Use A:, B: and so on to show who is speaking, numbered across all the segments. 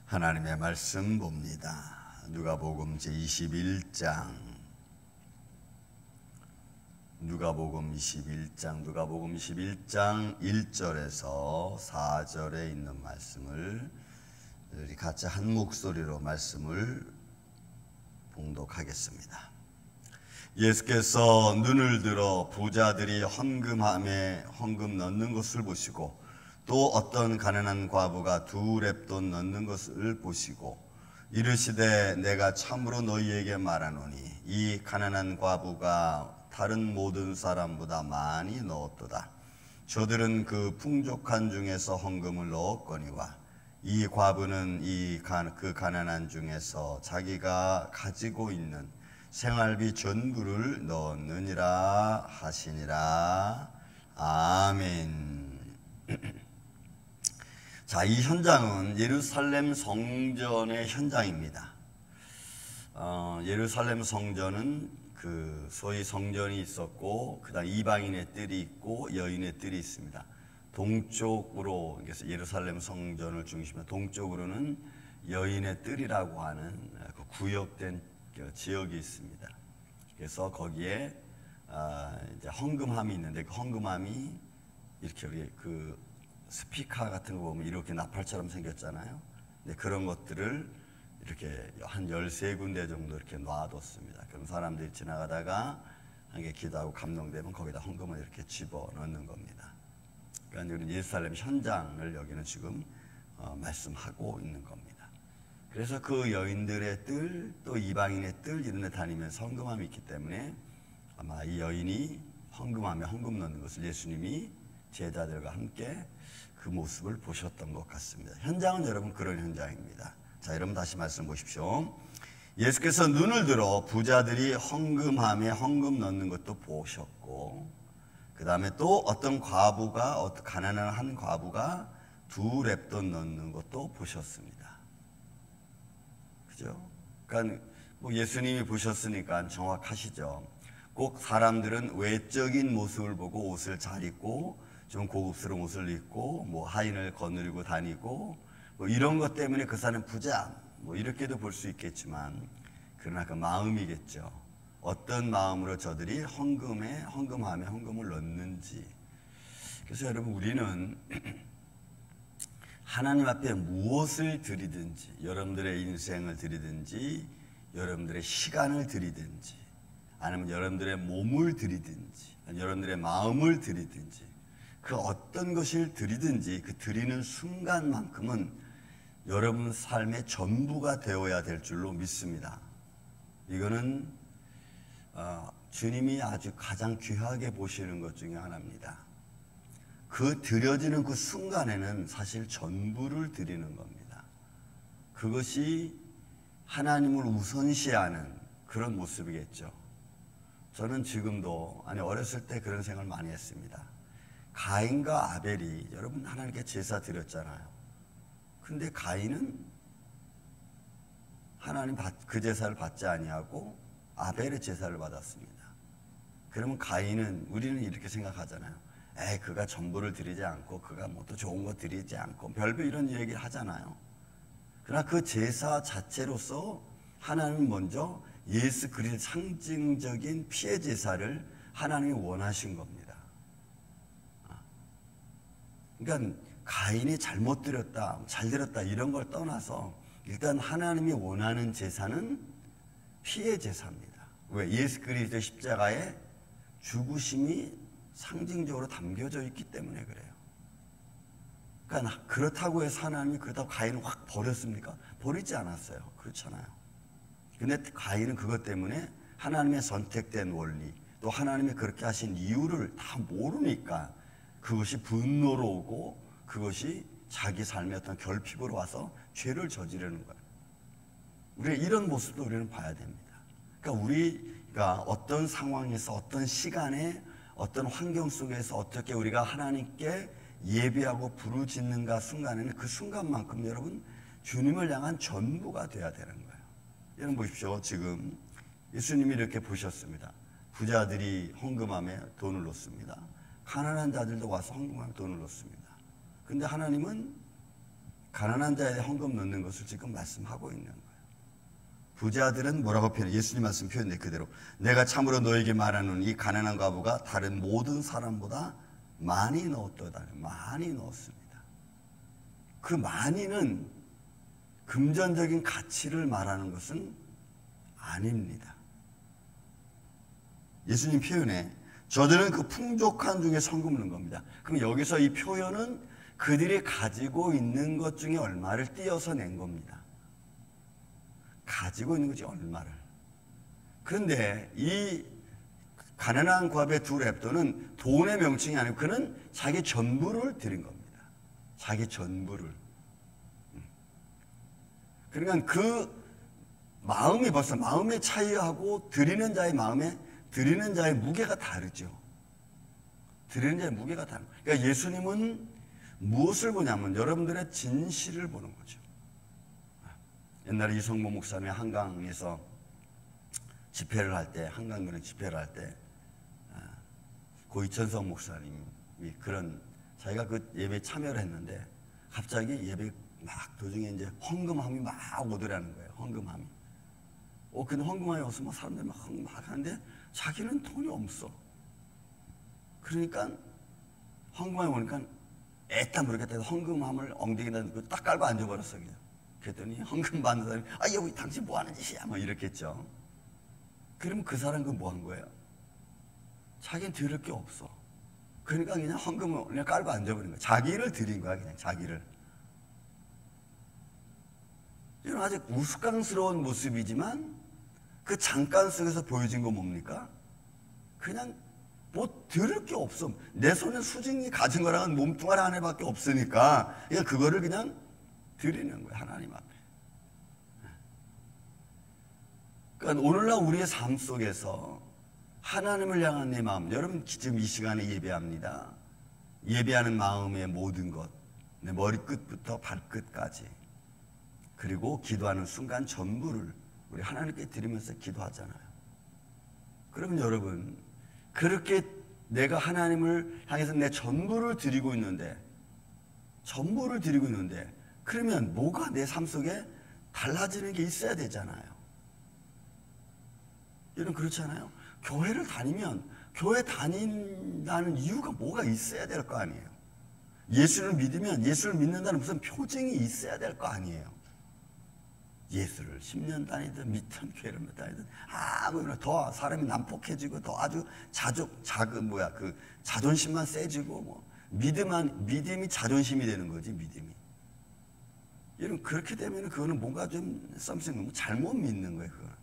A: 하나님의 말씀 봅니다. 누가복음 제21장 누가복음 21장 1절에서 4절에 있는 말씀을 우리 같이 한 목소리로 말씀을 봉독하겠습니다. 예수께서 눈을 들어 부자들이 헌금함에 헌금 넣는 것을 보시고 또 어떤 가난한 과부가 2렙돈 넣는 것을 보시고 이르시되 내가 참으로 너희에게 말하노니 이 가난한 과부가 다른 모든 사람보다 많이 넣었도다. 저들은 그 풍족한 중에서 헌금을 넣었거니와 이 과부는 그 가난한 중에서 자기가 가지고 있는 생활비 전부를 넣었느니라 하시니라. 아멘. 자, 이 현장은 예루살렘 성전의 현장입니다. 예루살렘 성전은 그 소위 성전이 있었고, 그다음 이방인의 뜰이 있고 여인의 뜰이 있습니다. 동쪽으로, 그래서 예루살렘 성전을 중심으로 동쪽으로는 여인의 뜰이라고 하는 그 구역된 지역이 있습니다. 그래서 거기에 이제 헌금함이 있는데 그 헌금함이 이렇게 우리 그 스피커 같은 거 보면 이렇게 나팔처럼 생겼잖아요. 근데 그런 것들을 이렇게 한 13군데 정도 이렇게 놔뒀습니다. 그럼 사람들이 지나가다가 한 개 기도하고 감동되면 거기다 헌금을 이렇게 집어넣는 겁니다. 그러니까 우리는 예루살렘 현장을 여기는 지금 말씀하고 있는 겁니다. 그래서 그 여인들의 뜰, 또 이방인의 뜰 이런 데 다니면서 헌금함이 있기 때문에 아마 이 여인이 헌금함에 헌금 넣는 것을 예수님이 제자들과 함께 그 모습을 보셨던 것 같습니다. 현장은 여러분 그런 현장입니다. 자, 여러분 다시 말씀 보십시오. 예수께서 눈을 들어 부자들이 헌금함에 헌금 넣는 것도 보셨고, 그 다음에 또 어떤 과부가, 가난한 한 과부가 2렙돈 넣는 것도 보셨습니다. 그죠? 그러니까 뭐 예수님이 보셨으니까 정확하시죠. 꼭 사람들은 외적인 모습을 보고 옷을 잘 입고 좀 고급스러운 옷을 입고 뭐 하인을 거느리고 다니고 뭐 이런 것 때문에 그 사람 부자 뭐 이렇게도 볼 수 있겠지만, 그러나 그 마음이겠죠. 어떤 마음으로 저들이 헌금함에 헌금을 넣는지. 그래서 여러분, 우리는 하나님 앞에 무엇을 드리든지, 여러분들의 인생을 드리든지, 여러분들의 시간을 드리든지, 아니면 여러분들의 몸을 드리든지, 여러분들의 마음을 드리든지, 그 어떤 것을 드리든지 그 드리는 순간만큼은 여러분 삶의 전부가 되어야 될 줄로 믿습니다. 이거는 주님이 아주 가장 귀하게 보시는 것 중에 하나입니다. 그 드려지는 그 순간에는 사실 전부를 드리는 겁니다. 그것이 하나님을 우선시하는 그런 모습이겠죠. 저는 지금도, 어렸을 때 그런 생각을 많이 했습니다. 가인과 아벨이 여러분 하나님께 제사 드렸잖아요. 근데 가인은 하나님 그 제사를 받지 아니하고 아벨의 제사를 받았습니다. 그러면 가인은, 우리는 이렇게 생각하잖아요. 그가 전부를 드리지 않고 그가 뭐 또 좋은 거 드리지 않고 별별 이런 얘기를 하잖아요. 그러나 그 제사 자체로서 하나님은 먼저 예수 그리스도의 상징적인 피의 제사를 하나님이 원하신 겁니다. 그러니까 가인이 잘못 드렸다, 잘 드렸다 이런 걸 떠나서 일단 하나님이 원하는 제사는 피의 제사입니다. 왜? 예수 그리스도의 십자가에 죽으심이 상징적으로 담겨져 있기 때문에 그래요. 그러니까 그렇다고 해서 하나님이 그렇다고 가인을 확 버렸습니까? 버리지 않았어요. 그렇잖아요. 근데 가인은 그것 때문에 하나님의 선택된 원리, 또 하나님이 그렇게 하신 이유를 다 모르니까 그것이 분노로 오고 그것이 자기 삶의 어떤 결핍으로 와서 죄를 저지르는 거예요. 우리가 이런 모습도 우리는 봐야 됩니다. 그러니까 우리가 어떤 상황에서, 어떤 시간에, 어떤 환경 속에서 어떻게 우리가 하나님께 예배하고 부르짖는가 순간에는 그 순간만큼 여러분 주님을 향한 전부가 돼야 되는 거예요. 여러분 보십시오. 지금 예수님이 이렇게 보셨습니다. 부자들이 헌금함에 돈을 넣습니다. 가난한 자들도 와서 헌금함에 돈을 넣습니다. 근데 하나님은 가난한 자에 헌금 넣는 것을 지금 말씀하고 있는 거예요. 부자들은 뭐라고 표현해? 예수님 말씀 표현돼 그대로. 내가 참으로 너에게 말하는 이 가난한 과부가 다른 모든 사람보다 많이 넣었도다. 많이 넣었습니다. 그 많이는 금전적인 가치를 말하는 것은 아닙니다. 예수님 표현에 저들은 그 풍족한 중에 헌금을 넣은 겁니다. 그럼 여기서 이 표현은 그들이 가지고 있는 것 중에 얼마를 띄어서 낸 겁니다. 가지고 있는 거지 얼마를. 그런데 이 가난한 과부의 두 랩도는 돈의 명칭이 아니고 그는 자기 전부를 드린 겁니다. 자기 전부를. 그러니까 그 마음이 벌써 마음의 차이하고 드리는 자의 마음에 드리는 자의 무게가 다르죠. 드리는 자의 무게가 다른 거예요. 그러니까 예수님은 무엇을 보냐면 여러분들의 진실을 보는 거죠. 옛날에 이성모 목사님이 한강에서 집회를 할 때, 한강교회 집회를 할 때, 고 이천성 목사님이 그런 자기가 그 예배에 참여를 했는데 갑자기 예배 막 도중에 이제 헌금함이 막 오더라는 거예요. 헌금함이. 근데 헌금함이 없으면 사람들이 막 하는데 자기는 돈이 없어. 그러니까 헌금함이 오니까 애따 모르겠다 해서 헌금함을 엉덩이에다 넣고 딱 깔고 앉아버렸어 그냥. 그랬더니 헌금 받는 사람이 여기 당신 뭐 하는 짓이야 뭐 이랬겠죠. 그러면 그 사람은 그 뭐 한 거예요? 자기는 드릴 게 없어. 그러니까 그냥 헌금을 그냥 깔고 앉아버린 거야. 자기를 드린 거야 그냥 자기를. 이건 아직 우스꽝스러운 모습이지만 그 잠깐 속에서 보여진 거 뭡니까? 그냥 뭐 들을 게 없어. 내 손에 수직이 가진 거랑은 몸뚱아리 하나밖에 없으니까 그냥 그거를 그냥 드리는 거예요. 하나님 앞에. 그러니까 오늘날 우리의 삶 속에서 하나님을 향한 내 마음, 여러분 지금 이 시간에 예배합니다. 예배하는 마음의 모든 것, 내 머리끝부터 발끝까지, 그리고 기도하는 순간 전부를 우리 하나님께 드리면서 기도하잖아요. 그러면 여러분 그렇게 내가 하나님을 향해서 내 전부를 드리고 있는데 그러면 뭐가 내 삶 속에 달라지는 게 있어야 되잖아요. 여러분 그렇지 않아요? 교회를 다니면 교회 다닌다는 이유가 뭐가 있어야 될 거 아니에요. 예수를 믿으면 예수를 믿는다는 무슨 표징이 있어야 될 거 아니에요. 예수를 10년 다니든 밑한 교회를 다니든 아무나 더 사람이 난폭해지고 더 아주 자존심만 세지고 뭐 믿음이 자존심이 되는 거지 믿음이. 여러분 그렇게 되면 그거는 뭔가 좀 썸씽 잘못 믿는 거예요. 그거는.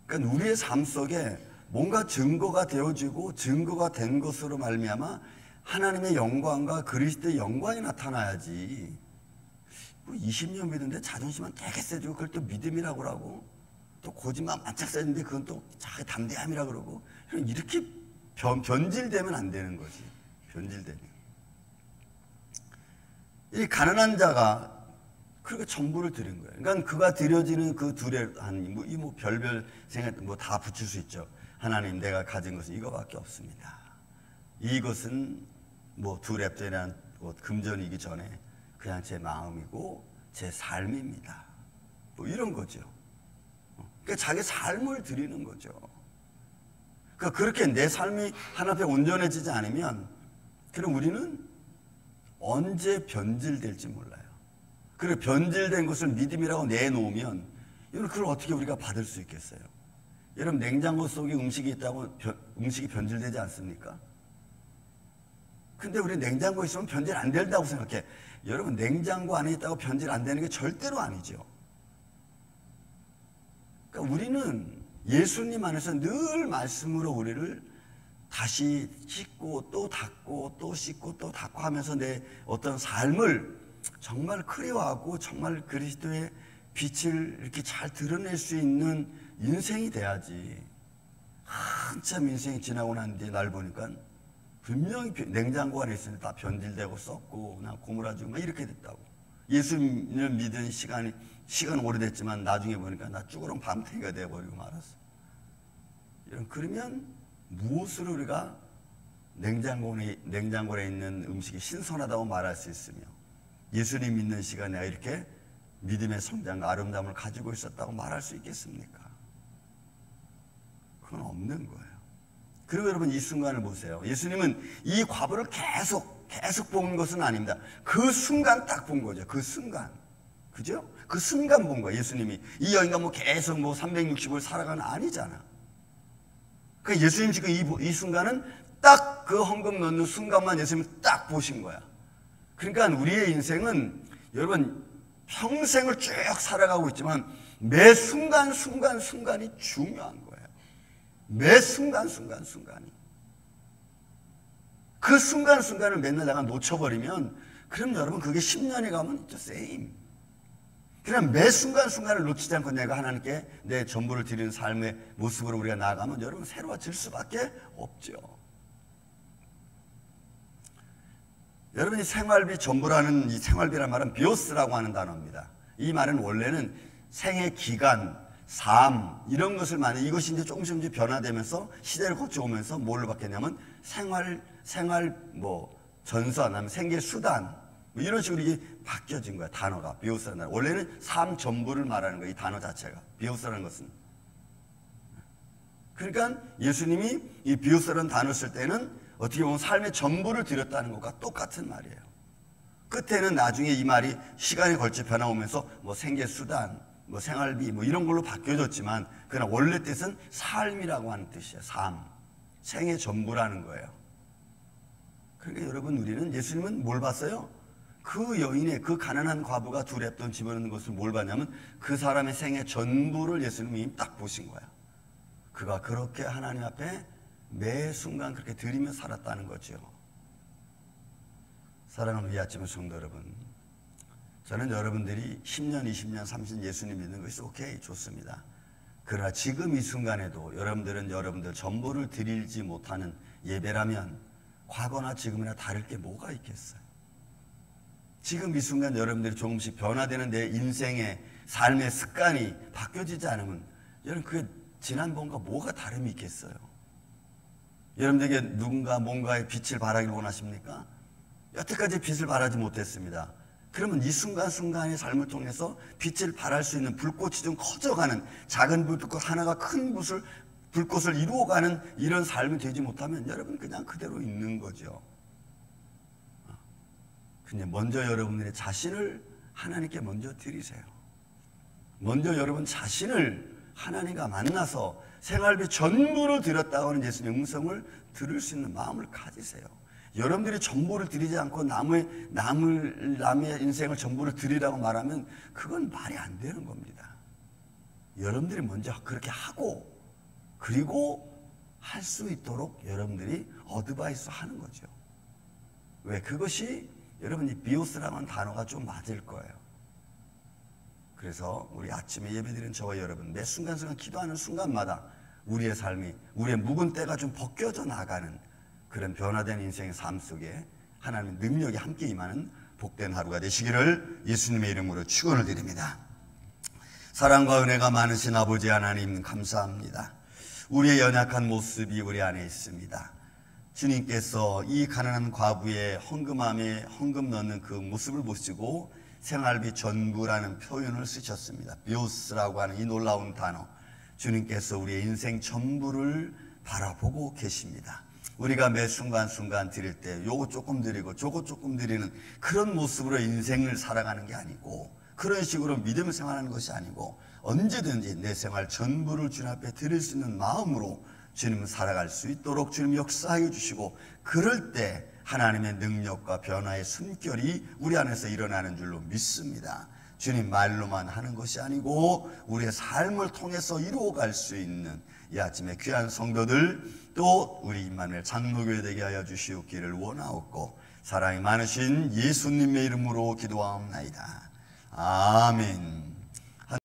A: 그러니까 우리의 삶 속에 뭔가 증거가 되어지고 증거가 된 것으로 말미암아 하나님의 영광과 그리스도의 영광이 나타나야지. 20년 믿는데 자존심은 되게 세지고 그걸 또 믿음이라고 그러고 또 고집만 반짝 세는데 그건 또 자기 담대함이라고 그러고 이렇게 변질되면 안 되는 거지. 변질되면. 이 가난한 자가 그렇게 전부를 드린 거예요. 그러니까 그가 드려지는 그 둘의 별별 생각 다 붙일 수 있죠. 하나님 내가 가진 것은 이거밖에 없습니다. 이것은 두 랩전이란 금전이기 전에 그냥 제 마음이고 제 삶입니다. 이런 거죠. 그러니까 자기 삶을 드리는 거죠. 그러니까 그렇게 내 삶이 하나님 앞에 온전해지지 않으면 그럼 우리는 언제 변질될지 몰라요. 그리고 변질된 것을 믿음이라고 내놓으면 여러분 그걸 어떻게 우리가 받을 수 있겠어요? 여러분 냉장고 속에 음식이 있다고 음식이 변질되지 않습니까? 근데 우리 냉장고에 있으면 변질 안 된다고 생각해. 여러분 냉장고 안에 있다고 변질 안 되는 게 절대로 아니죠. 그러니까 우리는 예수님 안에서 늘 말씀으로 우리를 다시 씻고 또 닦고 또 씻고 또 닦고 하면서 내 어떤 삶을 정말 그리워하고 정말 그리스도의 빛을 이렇게 잘 드러낼 수 있는 인생이 돼야지. 한참 인생이 지나고 난 뒤에 날 보니까 분명히 냉장고 안에 있으니 다 변질되고 썩고 그냥 고무라지고 막 이렇게 됐다고. 예수님을 믿은 시간은 오래됐지만 나중에 보니까 나 쭈그렁 밤탱이가 돼버리고 말았어. 그러면 무엇으로 우리가 냉장고에 있는 음식이 신선하다고 말할 수 있으며 예수님 믿는 시간에 내가 이렇게 믿음의 성장과 아름다움을 가지고 있었다고 말할 수 있겠습니까? 그건 없는 거예요. 그리고 여러분 이 순간을 보세요. 예수님은 이 과부를 계속 본 것은 아닙니다. 그 순간 딱 본 거죠. 그 순간. 그죠? 그 순간 본 거예요. 예수님이. 이 여인가 계속 360을 살아가는 아니잖아. 그러니까 예수님 지금 이 순간은 딱 그 헌금 넣는 순간만 예수님이 딱 보신 거야. 그러니까 우리의 인생은 여러분 평생을 쭉 살아가고 있지만 매 순간순간이 중요한 거예요. 매 순간순간이. 그 순간순간을 맨날 내가 놓쳐버리면 그럼 여러분 그게 10년이 가면 it's the same. 그냥 매 순간순간을 놓치지 않고 내가 하나님께 내 전부를 드리는 삶의 모습으로 우리가 나아가면 여러분 새로워질 수밖에 없죠. 여러분이 생활비 전부라는 이 생활비라는 말은 비오스라고 하는 단어입니다. 이 말은 원래는 생의 기간, 삶 이런 것을 말해 이것이 이제 조금씩 변화되면서 시대를 거쳐오면서 뭘로 바뀌었냐면 생활 전선, 아니면 생계 수단 이런 식으로 이게 바뀌어진 거야. 단어가 비오스라는 단어. 원래는 삶 전부를 말하는 거야. 이 단어 자체가 비오스라는 것은. 그러니까 예수님이 이 비오스라는 단어를 쓸 때는 어떻게 보면 삶의 전부를 드렸다는 것과 똑같은 말이에요. 끝에는 나중에 이 말이 시간에 걸쳐 변화오면서 생계 수단, 생활비 이런 걸로 바뀌어졌지만 그러나 원래 뜻은 삶이라고 하는 뜻이에요. 삶, 생의 전부라는 거예요. 그러니까 여러분 우리는 예수님은 뭘 봤어요? 그 여인의 그 가난한 과부가 두 랩돈 집어넣는 것을 뭘 봤냐면 그 사람의 생의 전부를 예수님이 딱 보신 거야. 그가 그렇게 하나님 앞에 매 순간 그렇게 드리며 살았다는 거죠. 사랑하는 이 아침의 성도 여러분, 저는 여러분들이 10년, 20년, 30년 예수님 믿는 것이 오케이, 좋습니다. 그러나 지금 이 순간에도 여러분들은 여러분들 전부를 드리지 못하는 예배라면 과거나 지금이나 다를 게 뭐가 있겠어요? 지금 이 순간 여러분들이 조금씩 변화되는 내 인생의 삶의 습관이 바뀌어지지 않으면 여러분 그게 지난번과 뭐가 다름이 있겠어요? 여러분들에게 누군가 뭔가의 빛을 발하기를 원하십니까? 여태까지 빛을 발하지 못했습니다. 그러면 이 순간순간의 삶을 통해서 빛을 발할 수 있는 불꽃이 좀 커져가는 작은 불꽃 하나가 큰 불꽃을 이루어가는 이런 삶이 되지 못하면 여러분 그냥 그대로 있는 거죠. 근데 먼저 여러분들의 자신을 하나님께 먼저 드리세요. 먼저 여러분 자신을 하나님과 만나서 생활비 전부를 드렸다고 하는 예수님의 음성을 들을 수 있는 마음을 가지세요. 여러분들이 전부를 드리지 않고 남의 인생을 전부를 드리라고 말하면 그건 말이 안 되는 겁니다. 여러분들이 먼저 그렇게 하고 그리고 할 수 있도록 여러분들이 어드바이스 하는 거죠. 왜? 그것이 여러분 이 비오스라는 단어가 좀 맞을 거예요. 그래서 우리 아침에 예배드리는 저와 여러분 매 순간순간 기도하는 순간마다 우리의 삶이 우리의 묵은 때가 좀 벗겨져 나가는 그런 변화된 인생의 삶 속에 하나님의 능력이 함께 임하는 복된 하루가 되시기를 예수님의 이름으로 축원을 드립니다. 사랑과 은혜가 많으신 아버지 하나님 감사합니다. 우리의 연약한 모습이 우리 안에 있습니다. 주님께서 이 가난한 과부의 헌금함에 헌금 넣는 그 모습을 보시고 생활비 전부라는 표현을 쓰셨습니다. 비오스라고 하는 이 놀라운 단어. 주님께서 우리의 인생 전부를 바라보고 계십니다. 우리가 매 순간순간 드릴 때 요거 조금 드리고 저거 조금 드리는 그런 모습으로 인생을 살아가는 게 아니고 그런 식으로 믿음을 생활하는 것이 아니고 언제든지 내 생활 전부를 주님 앞에 드릴 수 있는 마음으로 주님을 살아갈 수 있도록 주님 역사하여 주시고 그럴 때 하나님의 능력과 변화의 숨결이 우리 안에서 일어나는 줄로 믿습니다. 주님 말로만 하는 것이 아니고 우리의 삶을 통해서 이루어갈 수 있는 이 아침에 귀한 성도들 또 우리 임마누엘 장로교회 되게 하여 주시옵기를 원하옵고 사랑이 많으신 예수님의 이름으로 기도하옵나이다. 아멘.